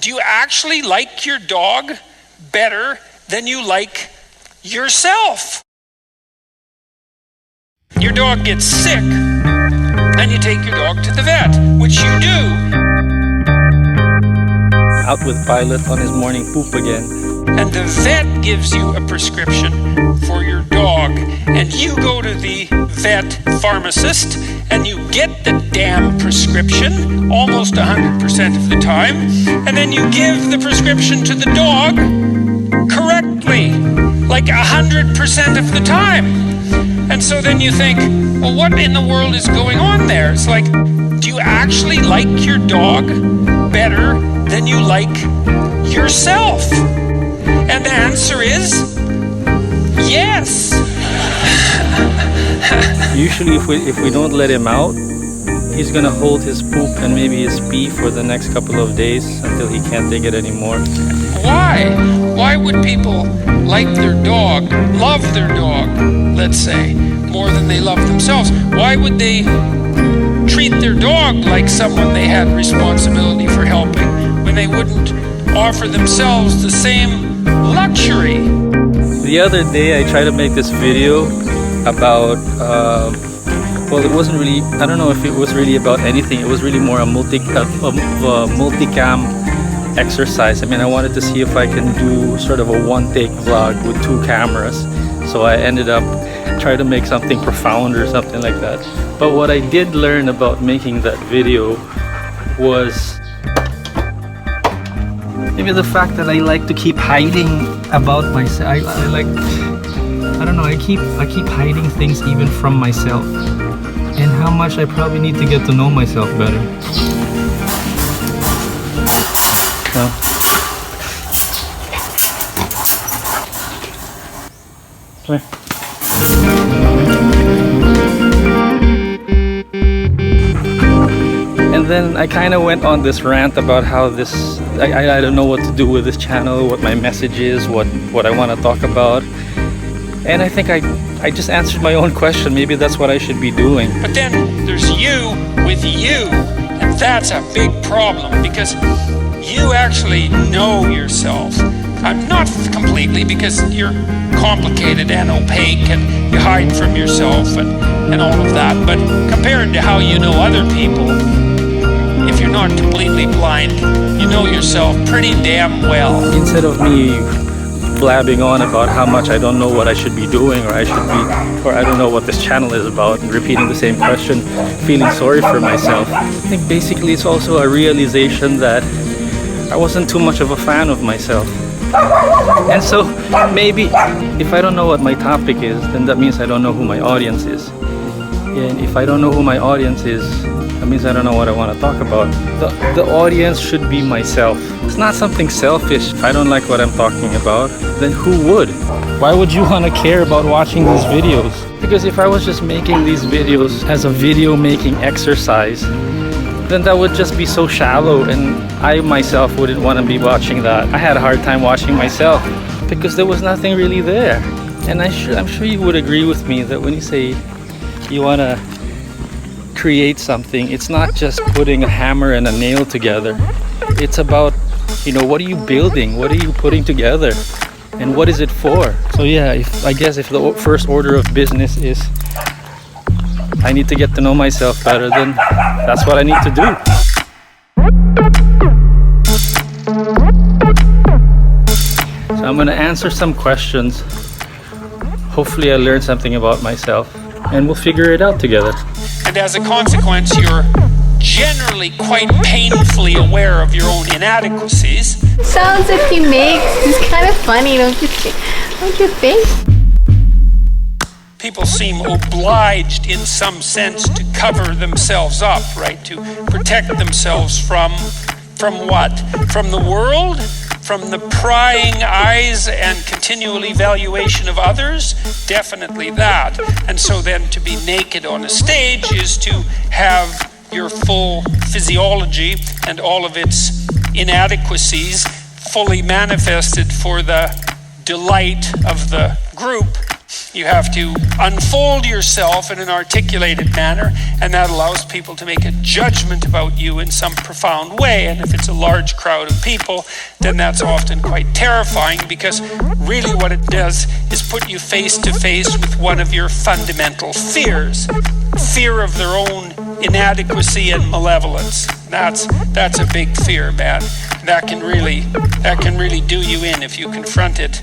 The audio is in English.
do you actually like your dog better than you like yourself? Your dog gets sick, and you take your dog to the vet, which you do. Out with Pilot on his morning poop again. And the vet gives you a prescription for your dog, and you go to the vet pharmacist and you get the damn prescription almost 100% of the time, and then you give the prescription to the dog correctly, like 100% of the time. And so then you think, well, what in the world is going on there? It's like, do you actually like your dog better than you like yourself? And the answer is yes. Usually if we don't let him out, he's gonna hold his poop and maybe his pee for the next couple of days until he can't take it anymore. Why? Why would people like their dog, love their dog, let's say, more than they love themselves? Why would they treat their dog like someone they had responsibility for helping when they wouldn't offer themselves the same luxury? The other day I tried to make this video about, well, it wasn't really, I don't know if it was really about anything. It was really more a multicam exercise. I mean, I wanted to see if I can do sort of a one-take vlog with 2 cameras. So I ended up trying to make something profound or something like that. But what I did learn about making that video was maybe the fact that I like to keep hiding about myself. I don't know, I keep hiding things even from myself, and how much I probably need to get to know myself better. So. Come here. And then I kind of went on this rant about how this, I don't know what to do with this channel, what my message is, what I want to talk about. And I think I just answered my own question. Maybe that's what I should be doing. But then there's you with you, and that's a big problem because you actually know yourself. Not completely, because you're complicated and opaque and you hide from yourself and all of that. But compared to how you know other people, if you're not completely blind, you know yourself pretty damn well. Instead of me blabbing on about how much I don't know what I should be doing, or I don't know what this channel is about, and repeating the same question, feeling sorry for myself, I think basically it's also a realization that I wasn't too much of a fan of myself. And so maybe if I don't know what my topic is, then that means I don't know who my audience is. And if I don't know who my audience is, that means I don't know what I want to talk about. The audience should be myself. It's not something selfish. If I don't like what I'm talking about, then who would? Why would you want to care about watching these videos? Because if I was just making these videos as a video making exercise, then that would just be so shallow, and I myself wouldn't want to be watching that. I had a hard time watching myself because there was nothing really there. And I'm sure you would agree with me that when you say you want to create something, it's not just putting a hammer and a nail together. It's about, what are you building? What are you putting together? And what is it for? So yeah, I guess if the first order of business is I need to get to know myself better, then that's what I need to do. So I'm gonna answer some questions. Hopefully I learned something about myself, and we'll figure it out together. And as a consequence, you're generally quite painfully aware of your own inadequacies. Sounds that he makes is kind of funny, don't you think? People seem obliged in some sense to cover themselves up, right? To protect themselves from what? From the world? From the prying eyes and continual evaluation of others? Definitely that. And so then to be naked on a stage is to have your full physiology and all of its inadequacies fully manifested for the delight of the group. You have to unfold yourself in an articulated manner, and that allows people to make a judgment about you in some profound way. And if it's a large crowd of people, then that's often quite terrifying, because really what it does is put you face to face with one of your fundamental fears. Fear of their own inadequacy and malevolence. That's a big fear, man. That can really do you in if you confront it